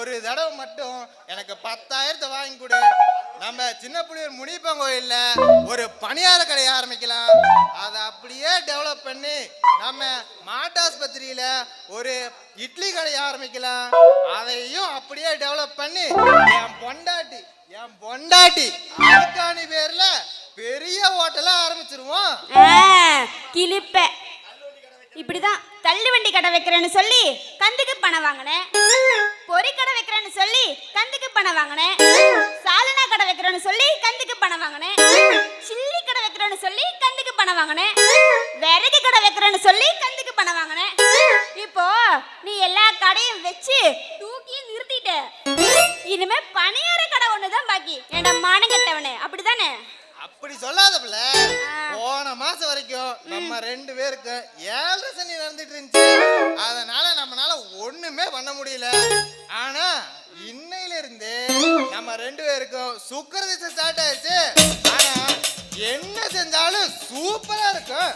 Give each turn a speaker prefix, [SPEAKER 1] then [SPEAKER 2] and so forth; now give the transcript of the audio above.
[SPEAKER 1] ஒரு தடவை மட்டும் எனக்கு 10,000 வாங்கி கொடு. நம்ம சின்ன புள்ளியூர் முனியப்பன் கோயில்ல ஒரு பணியார கடை ஆரம்பிக்கலாம். அதை அப்படியே டெவலப் பண்ணி நம்ம மாட்டாஸ்பத்திரியில ஒரு இட்லி கடை ஆரம்பிக்கலாம். அதையும் அப்படியே டெவலப் பண்ணி என் பொண்டாட்டி அதுக்கான பேர்ல பெரிய ஹோட்டலா ஆரம்பிச்சிருவோம்.
[SPEAKER 2] கிளிப்ப இப்படிதான் தள்ளு வண்டி கடை வைக்கிறேன்னு சொல்லி கந்துக்கு பணம் வாங்கினேன், பொறி கடை வைக்கிறேன்னு சொல்லி கந்துக்கு பணம் வாங்கினேன், சாலனா கடை வைக்கிறேன்னு சொல்லி கந்துக்கு பணம் வாங்கினேன், சில்லி கடை வைக்கிறேன்னு சொல்லி கந்துக்கு பணம் வாங்கினேன், விறகு கடை வைக்கிறேன்னு சொல்லி கந்துக்கு பணம் வாங்கினேன். இப்போ நீ எல்லா கடையும் வச்சு தூக்கி நிறுத்திட்ட. இனிமே பணியார கடை ஒண்ணுதான் பாக்கி. ஏண்டா மானம் கெட்டவனே, அப்படிதானே?
[SPEAKER 1] அப்படி சொல்லாதப்பல. போன மாசம் வரைக்கும் நம்ம 2 பேருக்கு 7 சனி நடந்துட்டு இருந்துச்சு. அதனால நம்மளால ஒண்ணுமே பண்ண முடியல. ஆனா இன்னையில இருந்து நம்ம 2 பேருக்கும் சுக்கிர திசை ஸ்டார்ட் ஆயிடுச்சு. ஆனா என்ன செஞ்சாலும் சூப்பரா இருக்கும்.